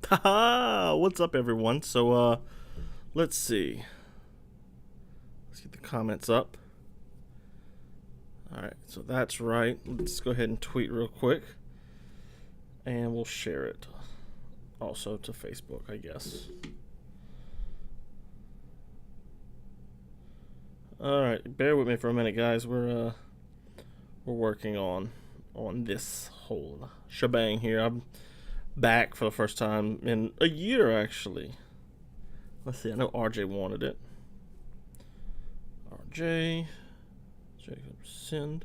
Haha, what's up everyone? So let's see. Let's get the comments up. Alright, so that's right. Let's go ahead and tweet real quick. And we'll share it. Also to Facebook, I guess. Alright, bear with me for a minute, guys. We're working on this whole shebang here. I'm back for the first time in a year, actually. Let's see, I know RJ wanted it. RJ, Jacob, send.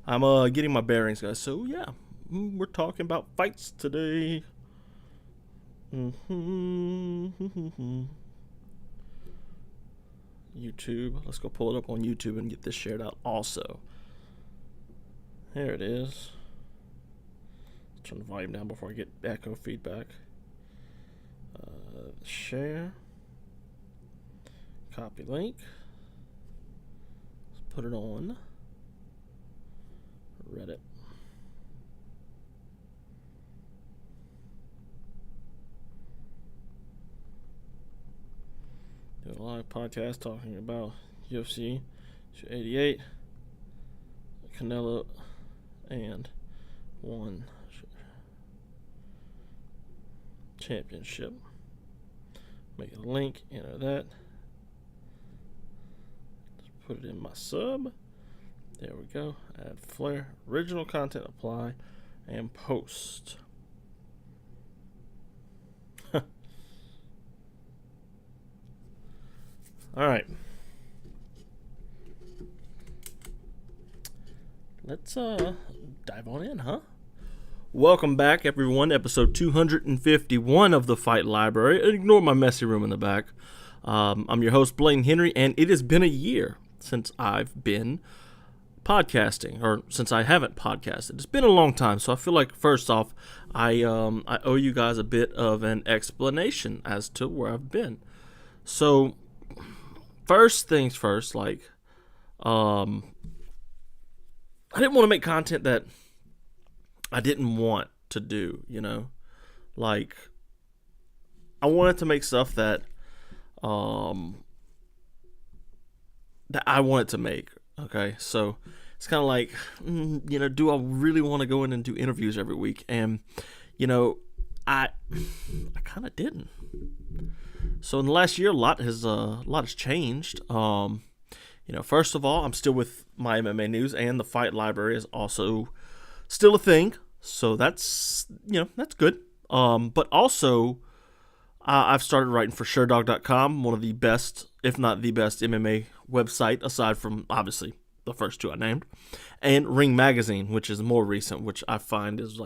I'm getting my bearings, guys. So yeah, we're talking about fights today. YouTube. Let's go pull it up on YouTube and get this shared out also. There it is. Turn the volume down before I get echo feedback. Share. Copy link. Let's put it on Reddit. Do a live podcast talking about UFC 288, Canelo, and one championship. Make a link, enter that. Let's put it in my sub. There we go. Add flare. Original content, apply, and post. Alright. Let's dive on in, huh? Welcome back, everyone. Episode 251 of the Fight Library. Ignore my messy room in the back. I'm your host, Blaine Henry, and it has been a year since I've been podcasting, or since I haven't podcasted. It's been a long time, so I feel like, first off, I owe you guys a bit of an explanation as to where I've been. So, first things first, I didn't want to make content that I didn't want to do, I wanted to make stuff that that I wanted to make. Okay, so it's kind of like, do I really want to go in and do interviews every week? And I kind of didn't. So in the last year, a lot has changed. First of all, I'm still with my MMA news, and the Fight Library is also still a thing. So that's good. But also, I've started writing for SureDog.com, one of the best, if not the best, MMA website, aside from, obviously, the first two I named, and Ring Magazine, which is more recent, which I find is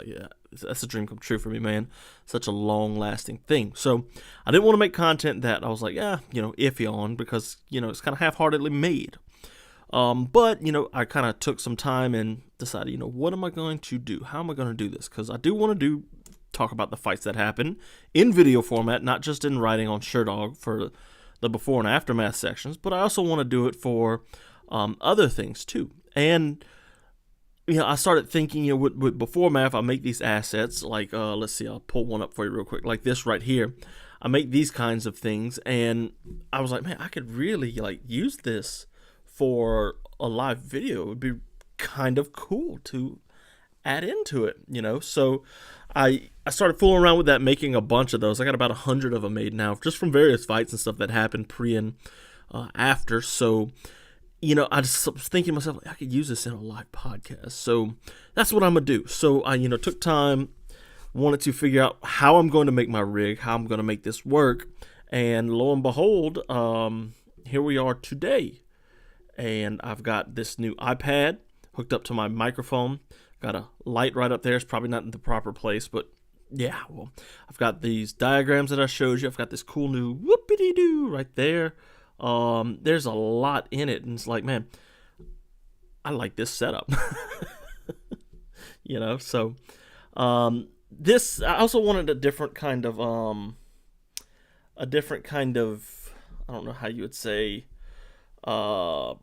that's a dream come true for me, man. Such a long-lasting thing. So I didn't want to make content that I was like, iffy on, because, it's kind of half-heartedly made. But, I kind of took some time and decided, what am I going to do? How am I going to do this? Because I do want to talk about the fights that happen in video format, not just in writing on SureDog for the before and aftermath sections, but I also want to do it for other things too. And I started thinking, with before math, I make these assets let's see, I'll pull one up for you real quick, like this right here. I make these kinds of things, and I was like, man, I could really use this for a live video. It would be kind of cool to add into it, So I started fooling around with that, making a bunch of those. I got about 100 of them made now, just from various fights and stuff that happened pre and after. So, I just was thinking to myself, I could use this in a live podcast. So that's what I'm going to do. So I, took time, wanted to figure out how I'm going to make my rig, how I'm going to make this work. And lo and behold, here we are today. And I've got this new iPad hooked up to my microphone. Got a light right up there. It's probably not in the proper place, but yeah, well, I've got these diagrams that I showed you. I've got this cool new whoopity-doo right there. There's a lot in it, and it's like, man, I like this setup. So this, I also wanted a different kind of I don't know how you would say, feel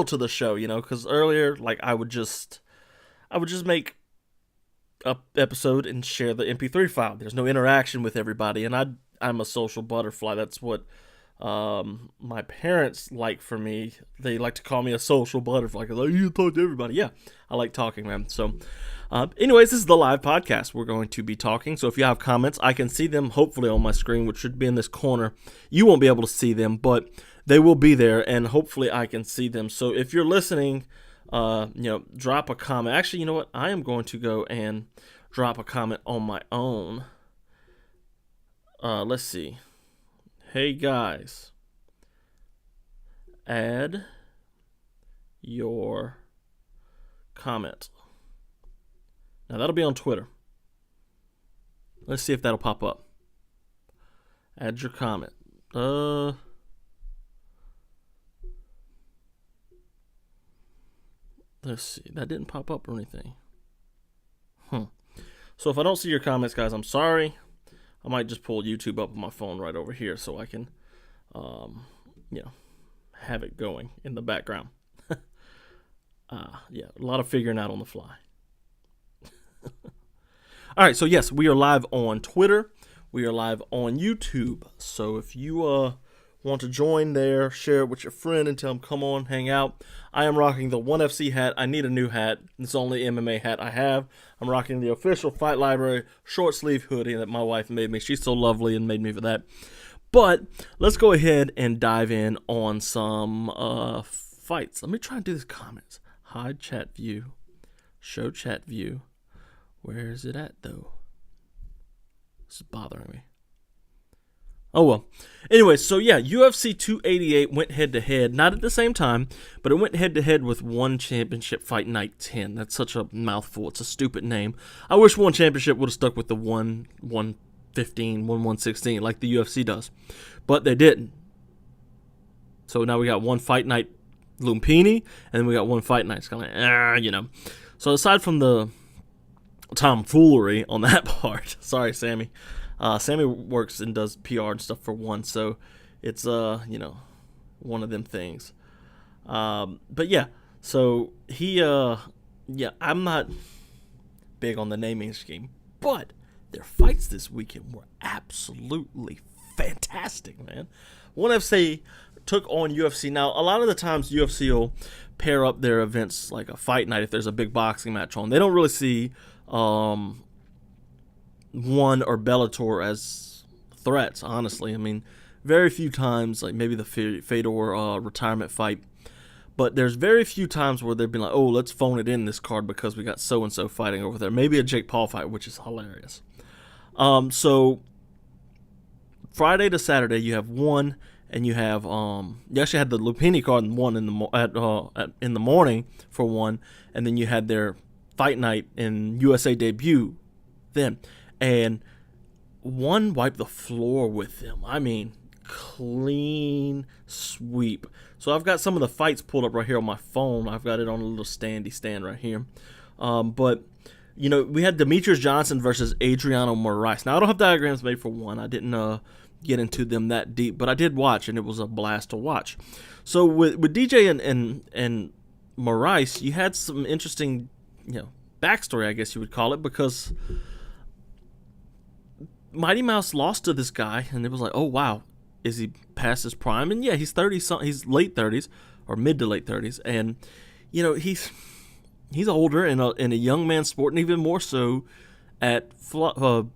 to the show, because earlier, I would just make episode and share the MP3 file. There's no interaction with everybody, and I'm a social butterfly. That's what my parents like for me. They like to call me a social butterfly because you talk to everybody. Yeah, I like talking, man. So, anyways, this is the live podcast. We're going to be talking. So if you have comments, I can see them hopefully on my screen, which should be in this corner. You won't be able to see them, but they will be there, and hopefully I can see them. So if you're listening, drop a comment. Actually, you know what? I am going to go and drop a comment on my own. Let's see. Hey guys, add your comment. Now that'll be on Twitter. Let's see if that'll pop up. Add your comment. Let's see. That didn't pop up or anything. So if I don't see your comments, guys, I'm sorry. I might just pull YouTube up on my phone right over here so I can, have it going in the background. A lot of figuring out on the fly. All right, so yes, we are live on Twitter. We are live on YouTube. So if you want to join there, share it with your friend and tell them, come on, hang out. I am rocking the 1FC hat. I need a new hat. It's the only MMA hat I have. I'm rocking the official Fight Library short sleeve hoodie that my wife made me. She's so lovely and made me for that. But let's go ahead and dive in on some fights. Let me try and do this comments. Hide chat view. Show chat view. Where is it at, though? This is bothering me. Oh, well. Anyway, so yeah, UFC 288 went head-to-head. Not at the same time, but it went head-to-head with One Championship Fight Night 10. That's such a mouthful. It's a stupid name. I wish One Championship would have stuck with the 115, 116 like the UFC does. But they didn't. So now we got One Fight Night Lumpini, and then we got One Fight Night. It's kind of like, So aside from the tomfoolery on that part, sorry, Sammy. Sammy works and does PR and stuff for One, so it's one of them things. But yeah, so he I'm not big on the naming scheme, but their fights this weekend were absolutely fantastic, man. One FC took on UFC. Now, a lot of the times UFC will pair up their events like a fight night if there's a big boxing match on. They don't really see One or Bellator as threats, honestly. I mean, very few times, like maybe the Fedor retirement fight, but there's very few times where they've been like, oh, let's phone it in this card because we got so-and-so fighting over there. Maybe a Jake Paul fight, which is hilarious. So Friday to Saturday, you have One, and you have you actually had the Lupini card One in the morning for One, and then you had their fight night and USA debut then. And One wiped the floor with them. I mean, clean sweep. So I've got some of the fights pulled up right here on my phone. I've got it on a little standy stand right here. But, we had Demetrius Johnson versus Adriano Moraes. Now, I don't have diagrams made for One. I didn't get into them that deep, but I did watch, and it was a blast to watch. So with DJ and Moraes, you had some interesting, backstory, I guess you would call it, because Mighty Mouse lost to this guy, and it was like, oh wow, is he past his prime? And yeah, he's 30. He's late 30s or mid to late 30s, and he's older in a young man's sport, and even more so at flyweight.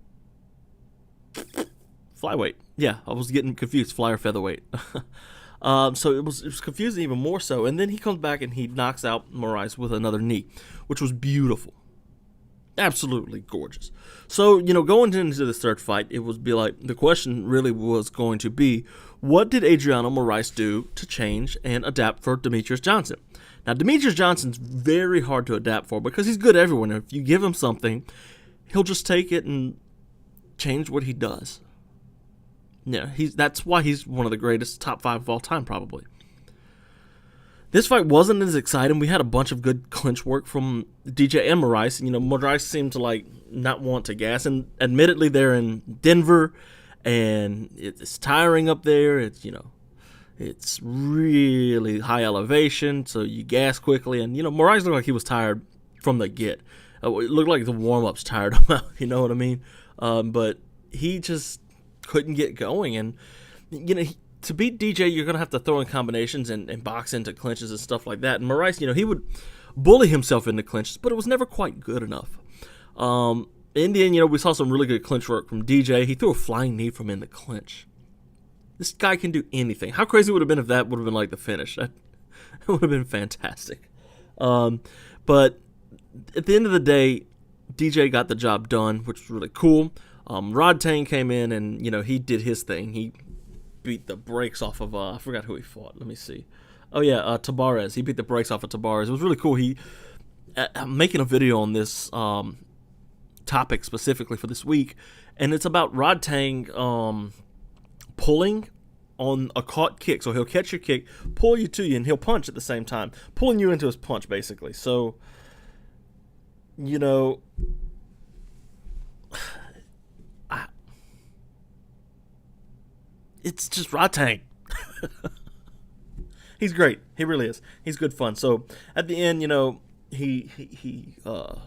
Yeah, I was getting confused, fly or featherweight. So it was confusing even more so, and then he comes back and he knocks out Moraes with another knee, which was beautiful. Absolutely gorgeous. So, going into this third fight, it would be like, the question really was going to be, what did Adriano Moraes do to change and adapt for Demetrius Johnson? Now, Demetrius Johnson's very hard to adapt for because he's good everywhere. If you give him something, he'll just take it and change what he does. Yeah, that's why he's one of the greatest top 5 of all time, probably. This fight wasn't as exciting. We had a bunch of good clinch work from DJ and Moraes. Moraes seemed to not want to gas, and admittedly they're in Denver, and it's tiring up there. It's really high elevation, so you gas quickly. And Moraes looked like he was tired from the get. It looked like the warm-ups tired him out, you know what I mean? But he just couldn't get going. And, to beat DJ, you're going to have to throw in combinations and box into clinches and stuff like that. And Moraes, he would bully himself into clinches, but it was never quite good enough. In the end, we saw some really good clinch work from DJ. He threw a flying knee from in the clinch. This guy can do anything. How crazy would it have been if that would have been like the finish? That would have been fantastic. But at the end of the day, DJ got the job done, which was really cool. Rod Tang came in and, he did his thing. He beat the brakes off of, I forgot who he fought. Let me see. Oh, yeah, Tabarez. He beat the brakes off of Tabarez. It was really cool. I'm making a video on this topic specifically for this week, and it's about Rod Tang pulling on a caught kick. So he'll catch your kick, pull you to you, and he'll punch at the same time, pulling you into his punch, basically. So, it's just Rod Tang. He's great. He really is. He's good fun. So at the end, he I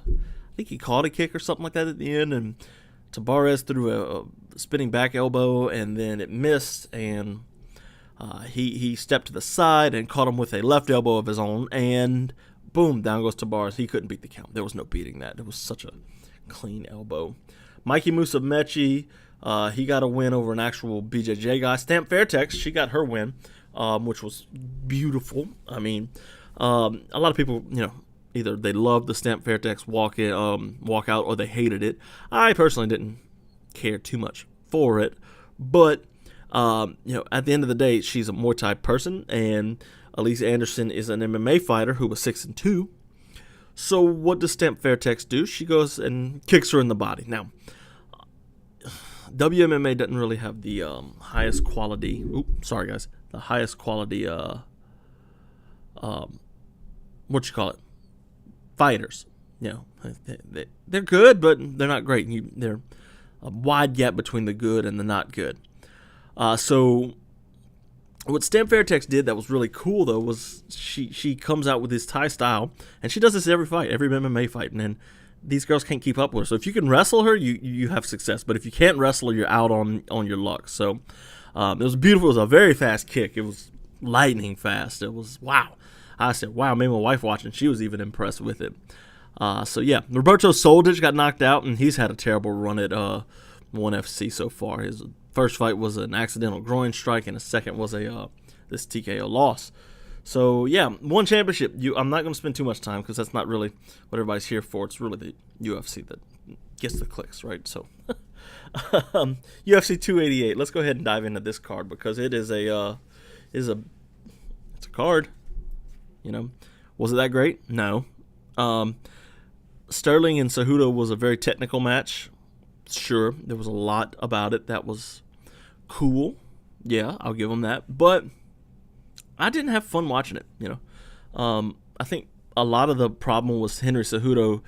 think he caught a kick or something like that at the end, and Tabarez threw a spinning back elbow, and then it missed, and he stepped to the side and caught him with a left elbow of his own, and boom, down goes Tabarez. He couldn't beat the count. There was no beating that. It was such a clean elbow. Mikey Musumeci, he got a win over an actual BJJ guy. Stamp Fairtex, she got her win, which was beautiful. I mean, a lot of people, either they loved the Stamp Fairtex walk out, or they hated it. I personally didn't care too much for it, but at the end of the day, she's a Muay Thai person, and Elise Anderson is an MMA fighter who was 6-2. So what does Stamp Fairtex do? She goes and kicks her in the body. Now, WMMA doesn't really have the highest quality. Sorry guys, the highest quality. Fighters. They're good, but they're not great. They're a wide gap between the good and the not good. So what Stamp Fairtex did that was really cool, though, was she comes out with this Thai style, and she does this every fight, every MMA fight, and then these girls can't keep up with her. So if you can wrestle her, you have success. But if you can't wrestle her, you're out on your luck. So it was beautiful. It was a very fast kick. It was lightning fast. It was, wow. I said, wow, made my wife watching. She was even impressed with it. So, yeah, Roberto Soldich got knocked out, and he's had a terrible run at 1FC so far. His first fight was an accidental groin strike, and his second was this TKO loss. So, yeah, one championship. I'm not going to spend too much time because that's not really what everybody's here for. It's really the UFC that gets the clicks, right? So, UFC 288. Let's go ahead and dive into this card because it is it's a card. Was it that great? No. Sterling and Cejudo was a very technical match. Sure, there was a lot about it that was cool. Yeah, I'll give them that. But I didn't have fun watching it, I think a lot of the problem was Henry Cejudo.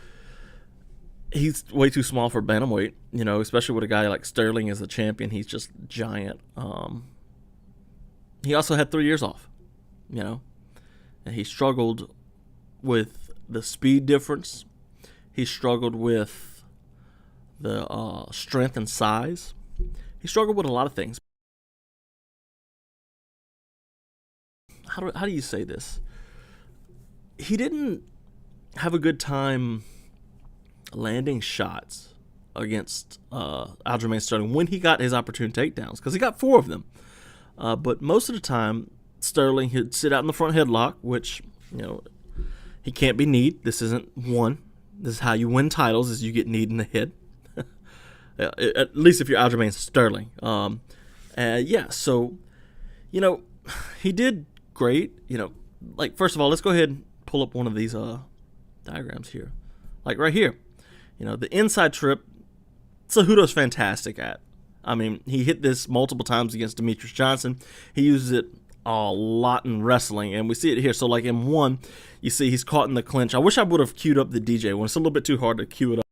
He's way too small for bantamweight, especially with a guy like Sterling as a champion. He's just giant. He also had 3 years off, and he struggled with the speed difference. He struggled with the strength and size. He struggled with a lot of things. How do you say this? He didn't have a good time landing shots against Aljamain Sterling when he got his opportune takedowns, because he got 4 of them. But most of the time, Sterling he'd sit out in the front headlock, which, he can't be kneed. This isn't one. This is how you win titles, is you get kneed in the head. At least if you're Aljamain Sterling. So, he did great. First of all, let's go ahead and pull up one of these diagrams here. Like right here. The inside trip, Cejudo's fantastic at. I mean, he hit this multiple times against Demetrius Johnson. He uses it a lot in wrestling, and we see it here. So, like in one, you see he's caught in the clinch. I wish I would have queued up the DJ one. It's a little bit too hard to queue it up.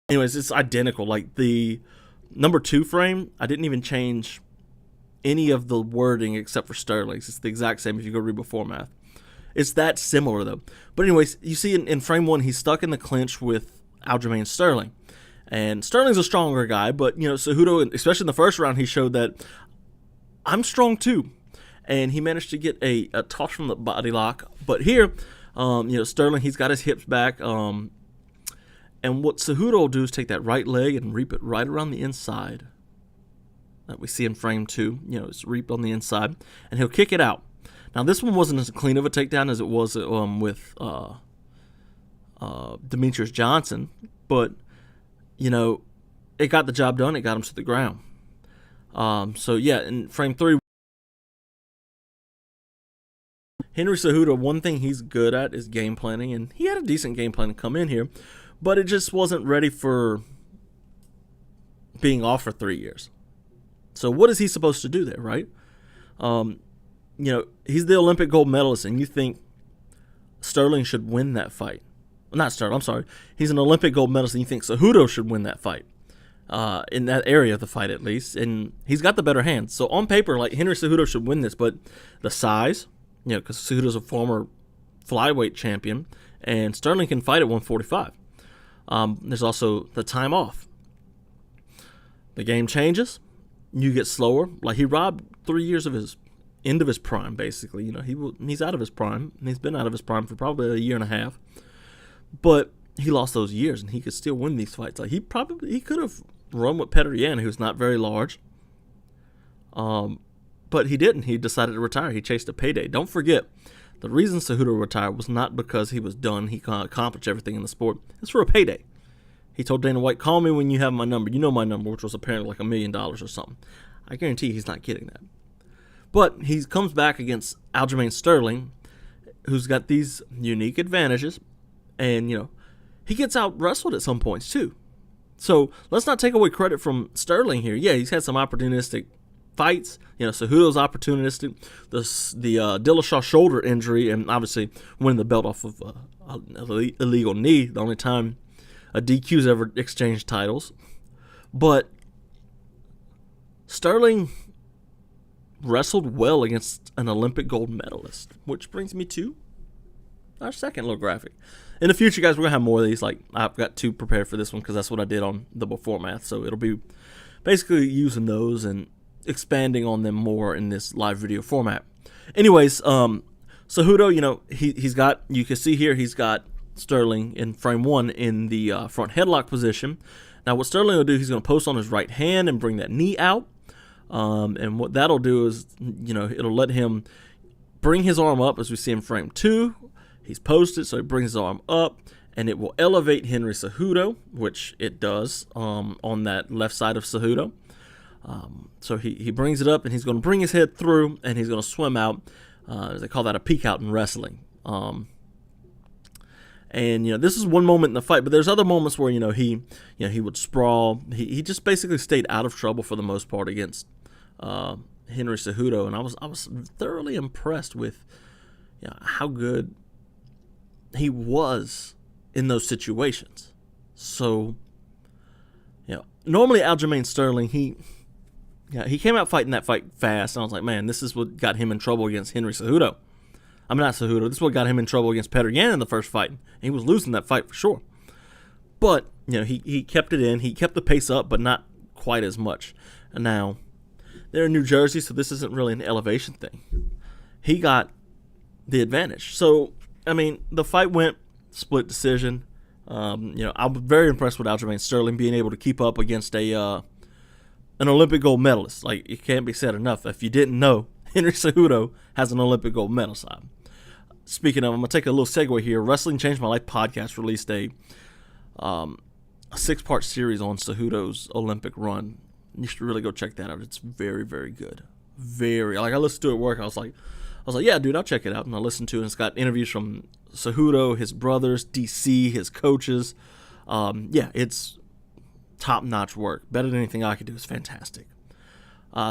Anyways, it's identical. Like the number 2 frame, I didn't even change any of the wording except for Sterling's. It's the exact same if you go read before math. It's that similar, though. But anyways, you see in frame one, he's stuck in the clinch with Aljamain Sterling. And Sterling's a stronger guy, but, Cejudo, especially in the first round, he showed that I'm strong too. And he managed to get a toss from the body lock. But here, Sterling, he's got his hips back. And what Cejudo will do is take that right leg and reap it right around the inside. That we see in frame two. It's reaped on the inside. And he'll kick it out. Now, this one wasn't as clean of a takedown as it was with Demetrius Johnson. But, it got the job done. It got him to the ground. In frame three, Henry Cejudo, one thing he's good at is game planning. And he had a decent game plan to come in here. But it just wasn't ready for being off for 3 years. So what is he supposed to do there, right? He's the Olympic gold medalist, and you think Sterling should win that fight. Not Sterling, I'm sorry. He's an Olympic gold medalist, and you think Cejudo should win that fight. In that area of the fight, at least. And he's got the better hand. So on paper, Henry Cejudo should win this, but the size, because Cejudo's a former flyweight champion, and Sterling can fight at 145. There's also the time off. The game changes. You get slower. He robbed 3 years of his end of his prime, basically. He's out of his prime. He's been out of his prime for probably a year and a half. But he lost those years, and he could still win these fights. He could have run with Petr Yan, who's not very large. But he didn't. He decided to retire. He chased a payday. Don't forget, the reason Cejudo retired was not because he was done. He accomplished everything in the sport. It's for a payday. He told Dana White, call me when you have my number. You know my number, which was apparently $1 million or something. I guarantee he's not getting that. But he comes back against Aljamain Sterling, who's got these unique advantages. And, he gets out-wrestled at some points, too. So let's not take away credit from Sterling here. Yeah, he's had some opportunistic fights. Cejudo's opportunistic. The Dillashaw shoulder injury, and obviously winning the belt off of an illegal knee, the only time a DQ's ever exchanged titles. But Sterling wrestled well against an Olympic gold medalist, which brings me to our second little graphic. In the future, guys, we're going to have more of these. I've got two prepared for this one because that's what I did on the Before Math. So it'll be basically using those and expanding on them more in this live video format. Anyways, Cejudo, he's got, you can see here, he's got Sterling in frame one in the front headlock position. Now, what Sterling will do, he's going to post on his right hand and bring that knee out. And what that'll do is, it'll let him bring his arm up, as we see in frame two. He's posted, so he brings his arm up, and it will elevate Henry Cejudo, which it does on that left side of Cejudo. So he brings it up, and he's going to bring his head through, and he's going to swim out. They call that a peek out in wrestling. And this is one moment in the fight, but there's other moments where he would sprawl. He just basically stayed out of trouble for the most part against Henry Cejudo, and I was thoroughly impressed with how good he was in those situations. So normally Aljamain Sterling, he came out fighting that fight fast, and I was like, man, this is what got him in trouble against Henry Cejudo. I'm not Cejudo. This is what got him in trouble against Petr Yan in the first fight. He was losing that fight for sure. But, he kept it in. He kept the pace up, but not quite as much. And now, they're in New Jersey, so this isn't really an elevation thing. He got the advantage. So, the fight went split decision. I'm very impressed with Aljamain Sterling being able to keep up against an Olympic gold medalist. It can't be said enough. If you didn't know, Henry Cejudo has an Olympic gold medal side. Speaking of, I'm going to take a little segue here. Wrestling Changed My Life podcast released a 6-part series on Cejudo's Olympic run. You should really go check that out. It's very, very good. Very. I listened to it at work. I was like, yeah, dude, I'll check it out. And I listened to it, and it's got interviews from Cejudo, his brothers, DC, his coaches. It's top-notch work. Better than anything I could do. It's fantastic.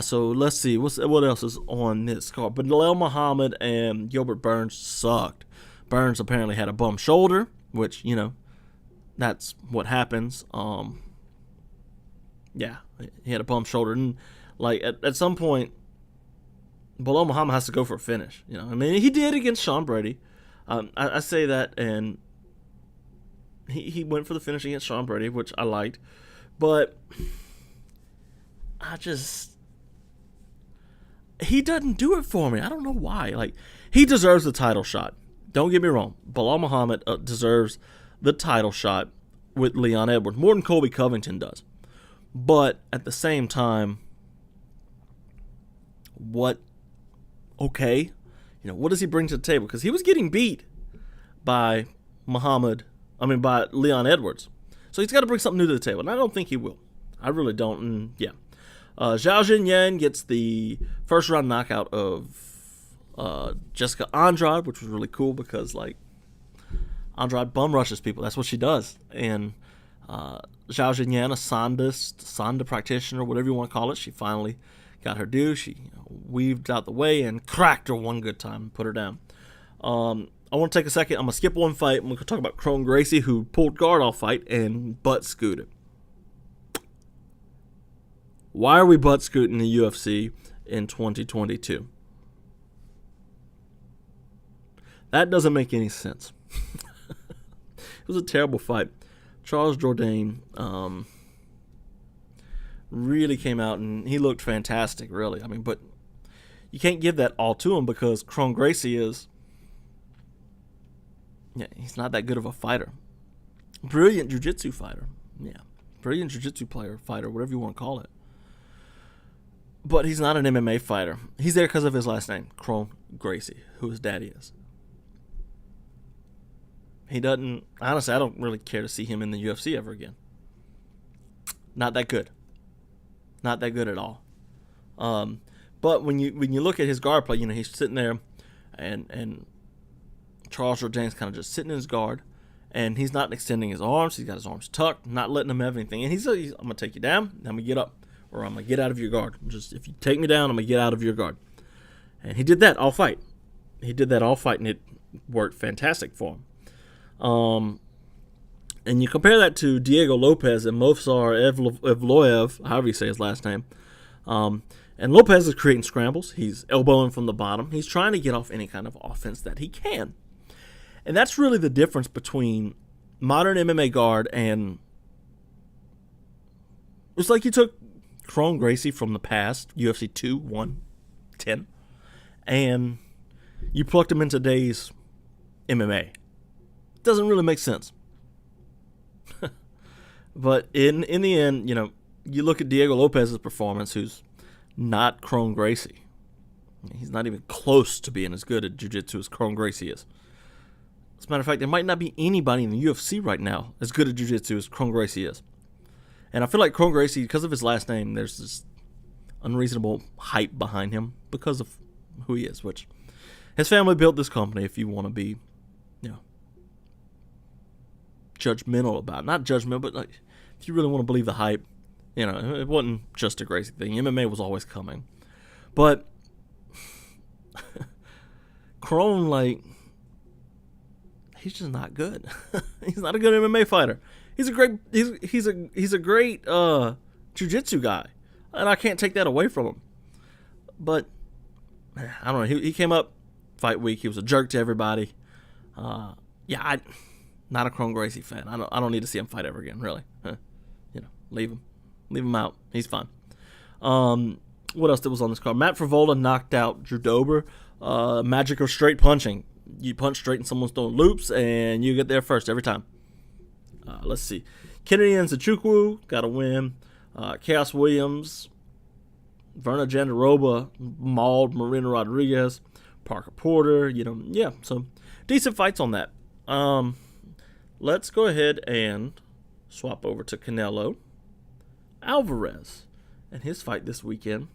So let's see. What else is on this card? But Bilal Muhammad and Gilbert Burns sucked. Burns apparently had a bum shoulder, which, that's what happens. He had a bum shoulder. And, at some point, Bilal Muhammad has to go for a finish. He did against Sean Brady. I say that, and he went for the finish against Sean Brady, which I liked, but he doesn't do it for me. I don't know why. Like, he deserves the title shot. Don't get me wrong. Bilal Muhammad deserves the title shot with Leon Edwards more than Colby Covington does. But at the same time, what does he bring to the table? Because he was getting beat by by Leon Edwards. So he's got to bring something new to the table. And I don't think he will. I really don't. And yeah. Zhao Jinyan gets the first round knockout of Jessica Andrade, which was really cool because, like, Andrade bum rushes people. That's what she does. And Zhao Jinyan, a Sanda practitioner, whatever you want to call it, she finally got her due. She weaved out the way and cracked her one good time and put her down. I want to take a second. I'm going to skip one fight. I'm going to talk about Kron Gracie, who pulled guard all fight and butt scooted. Why are we butt scooting the UFC in 2022? That doesn't make any sense. It was a terrible fight. Charles Jourdain really came out, and he looked fantastic, really. I mean, but you can't give that all to him because Kron Gracie he's not that good of a fighter. Brilliant jiu-jitsu fighter. Yeah, brilliant jiu-jitsu fighter, whatever you want to call it. But he's not an MMA fighter. He's there because of his last name, Kron Gracie, who his daddy is. Honestly, I don't really care to see him in the UFC ever again. Not that good. Not that good at all. But when you look at his guard play, he's sitting there and Charles Jourdain's kind of just sitting in his guard, and he's not extending his arms. He's got his arms tucked, not letting him have anything. And he's I'm going to take you down, I'm going to get up, or I'm going to get out of your guard. Just, if you take me down, I'm going to get out of your guard. And he did that all fight. And it worked fantastic for him. And you compare that to Diego Lopez and Movsar Evloev, however you say his last name. And Lopez is creating scrambles. He's elbowing from the bottom. He's trying to get off any kind of offense that he can. And that's really the difference between modern MMA guard and... It's like you took Kron Gracie from the past, UFC 2-1-10, and you plucked him in today's MMA. Doesn't really make sense. But in the end, you look at Diego Lopez's performance, who's not Kron Gracie. He's not even close to being as good at jiu-jitsu as Kron Gracie is. As a matter of fact, there might not be anybody in the UFC right now as good at jiu-jitsu as Kron Gracie is. And I feel like Kron Gracie, because of his last name, there's this unreasonable hype behind him because of who he is, which his family built this company, if you want to be, judgmental about it. Not judgmental, but like, if you really want to believe the hype, it wasn't just a Gracie thing. MMA was always coming. But Kron, he's just not good. He's not a good MMA fighter. He's a great jiu-jitsu guy, and I can't take that away from him. But I don't know. He came up fight week. He was a jerk to everybody. Not a Kron Gracie fan. I don't need to see him fight ever again. Really, leave him out. He's fine. What else was on this card? Matt Frevola knocked out Drew Dober. Magic of straight punching. You punch straight and someone's throwing loops, and you get there first every time. Let's see. Kennedy Nzechukwu got a win. Chaos Williams, Verna Jandaroba mauled Marina Rodriguez. Parker Porter, so decent fights on that. Let's go ahead and swap over to Canelo Alvarez and his fight this weekend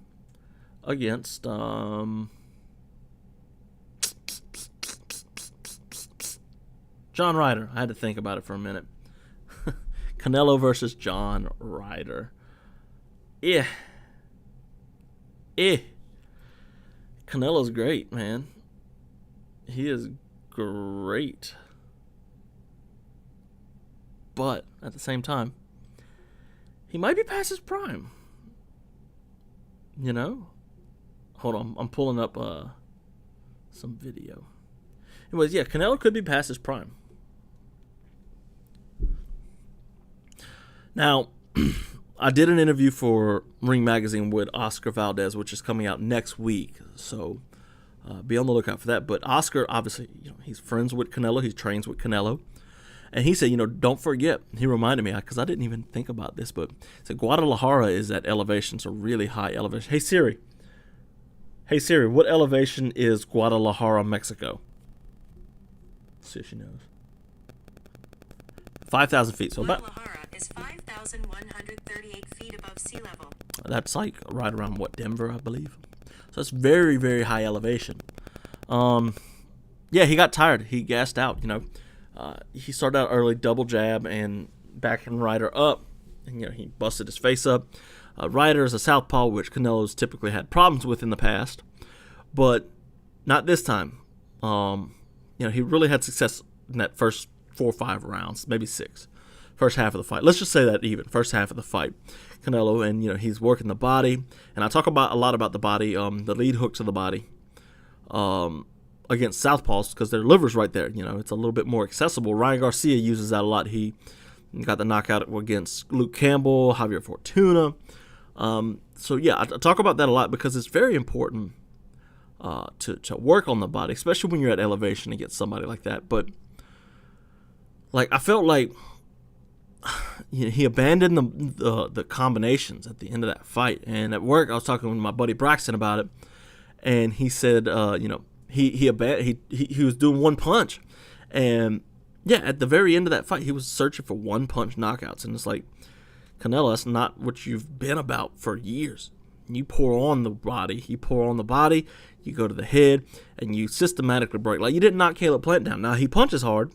against John Ryder. I had to think about it for a minute. Canelo versus John Ryder. Canelo's great, man. He is great. But at the same time, he might be past his prime. Hold on, I'm pulling up some video. Anyways, yeah, Canelo could be past his prime. Now, I did an interview for Ring Magazine with Oscar Valdez, which is coming out next week. So be on the lookout for that. But Oscar, obviously, he's friends with Canelo. He trains with Canelo. And he said, don't forget, he reminded me, because I didn't even think about this, but he said Guadalajara is at elevation, so really high elevation. Hey Siri, what elevation is Guadalajara, Mexico? Let's see if she knows. 5,000 feet. So Guadalajara is 5,138 feet above sea level. That's like right around, Denver, I believe. So it's very, very high elevation. Yeah, he got tired. He gassed out, he started out early, double jab, and backing Ryder up. And, he busted his face up. Ryder is a southpaw, which Canelo's typically had problems with in the past. But not this time. He really had success in that first 4 or 5 rounds, maybe 6. First half of the fight. Let's just say that even. First half of the fight. Canelo, and, he's working the body. And I talk a lot about the body, the lead hooks of the body. Against southpaws, because their liver's right there. It's a little bit more accessible. Ryan Garcia uses that a lot. He got the knockout against Luke Campbell, Javier Fortuna. So yeah, I talk about that a lot because it's very important to work on the body, especially when you're at elevation against somebody like that. But I felt like he abandoned the combinations at the end of that fight. And at work, I was talking with my buddy Braxton about it, and he said, He was doing one punch, and yeah, at the very end of that fight, he was searching for one punch knockouts, and it's like, Canelo, that's not what you've been about for years. You pour on the body, you go to the head, and you systematically break. Like, you didn't knock Caleb Plant down. Now, he punches hard.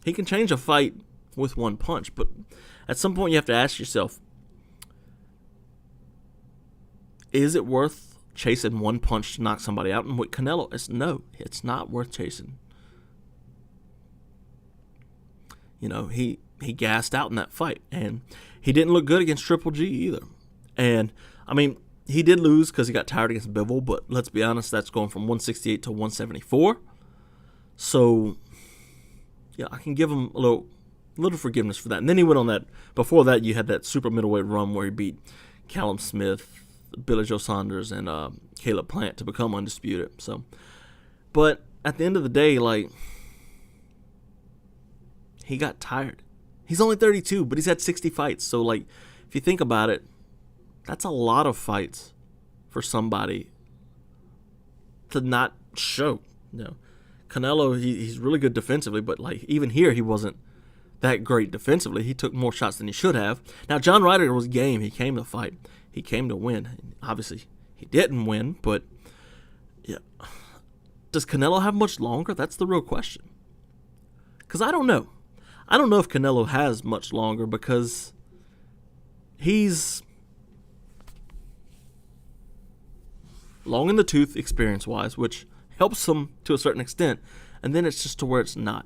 He can change a fight with one punch, but at some point you have to ask yourself, is it worth chasing one punch to knock somebody out? And with Canelo, it's not worth chasing. He gassed out in that fight, and he didn't look good against Triple G either. And I mean, he did lose because he got tired against Bivol, but let's be honest, that's going from 168 to 174. So yeah, I can give him a little forgiveness for that. And then he went on that. Before that, you had that super middleweight run where he beat Callum Smith, Billy Joe Saunders, and Caleb Plant to become undisputed. So, but at the end of the day, he got tired. He's only 32, but he's had 60 fights. So, if you think about it, that's a lot of fights for somebody to not show. Canelo, he's really good defensively, but even here, he wasn't that great defensively. He took more shots than he should have. Now, John Ryder was game. He came to fight. He came to win. Obviously, he didn't win, but yeah. Does Canelo have much longer? That's the real question. Because I don't know. I don't know if Canelo has much longer because he's long in the tooth experience-wise, which helps him to a certain extent, and then it's just to where it's not.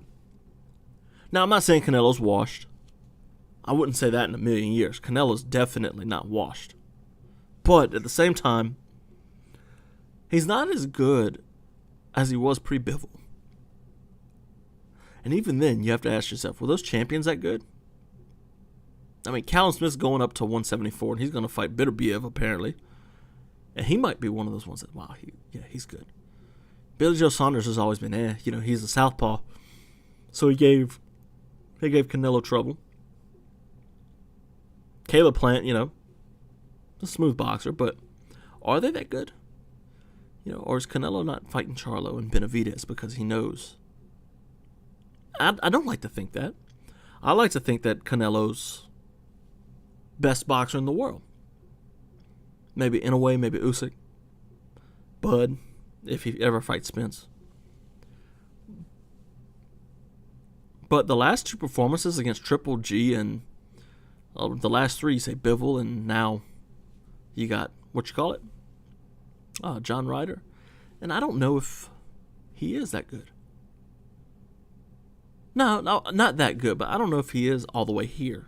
Now, I'm not saying Canelo's washed. I wouldn't say that in a million years. Canelo's definitely not washed. But at the same time, he's not as good as he was pre-Bivol. And even then, you have to ask yourself, were those champions that good? I mean, Callum Smith's going up to 174, and he's going to fight Bitterbiev, apparently. And he might be one of those ones that, wow, he's good. Billy Joe Saunders has always been, he's a southpaw. So he gave Canelo trouble. Caleb Plant, a smooth boxer, but are they that good? Or is Canelo not fighting Charlo and Benavidez because he knows? I don't like to think that. I like to think that Canelo's best boxer in the world. Maybe in a way, maybe Usyk. Bud, if he ever fights Spence. But the last 2 performances against Triple G and the last 3, you say Bivol, and now you got, John Ryder. And I don't know if he is that good. No, not that good, but I don't know if he is all the way here.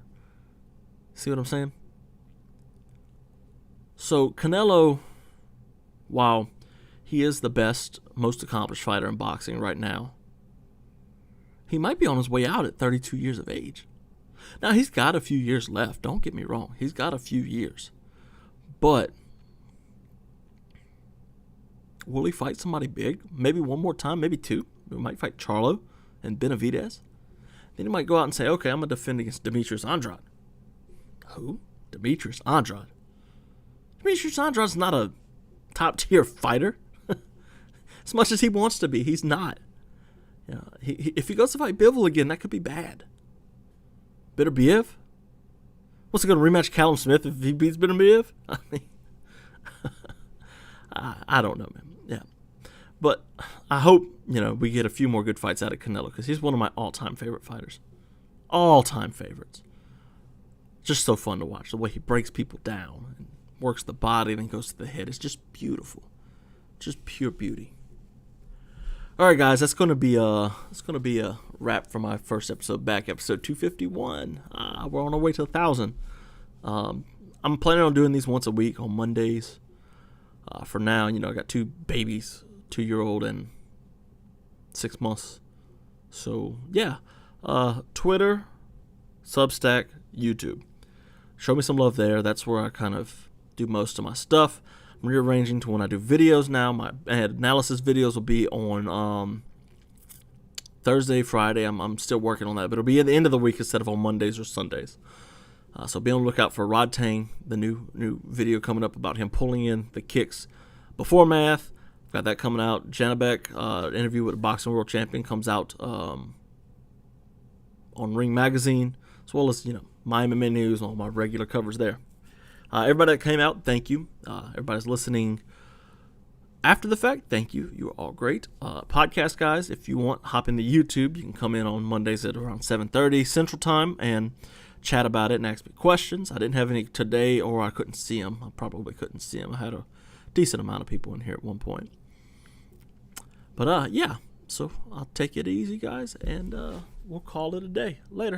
See what I'm saying? So Canelo, while he is the best, most accomplished fighter in boxing right now. He might be on his way out at 32 years of age. Now, he's got a few years left. Don't get me wrong. He's got a few years. But will he fight somebody big? Maybe one more time, maybe two. He might fight Charlo and Benavidez. Then he might go out and say, okay, I'm going to defend against Demetrius Andrade. Who? Demetrius Andrade. Demetrius Andrade's not a top-tier fighter. As much as he wants to be, he's not. If he goes to fight Bivol again, that could be bad. Beterbiev? What's he going to rematch Callum Smith if he beats Beterbiev? I mean, I don't know, man. Yeah. But I hope, we get a few more good fights out of Canelo, because he's one of my all-time favorite fighters. All-time favorites. Just so fun to watch. The way he breaks people down and works the body and then goes to the head. It's just beautiful. Just pure beauty. All right, guys, that's going to be a wrap for my first episode back, episode 251. We're on our way to 1,000. I'm planning on doing these once a week on Mondays. For now, I got two babies, 2-year-old and 6 months. So, yeah. Twitter, Substack, YouTube. Show me some love there. That's where I kind of do most of my stuff. I'm rearranging to when I do videos now. My analysis videos will be on Thursday, Friday. I'm still working on that, but it'll be at the end of the week instead of on Mondays or Sundays. So be on the lookout for Rod Tang, the new video coming up about him pulling in the kicks before math. Got that coming out. Janabek, interview with the boxing world champion, comes out on Ring Magazine, as well as my MMA news and all my regular covers there. Everybody that came out, thank you. Everybody's listening after the fact, thank you. You are all great. Podcast guys, if you want, hop into YouTube. You can come in on Mondays at around 7:30 Central Time and chat about it and ask me questions. I didn't have any today, or I couldn't see them. I probably couldn't see them. I had a decent amount of people in here at one point. But yeah, so I'll take it easy, guys, and we'll call it a day. Later.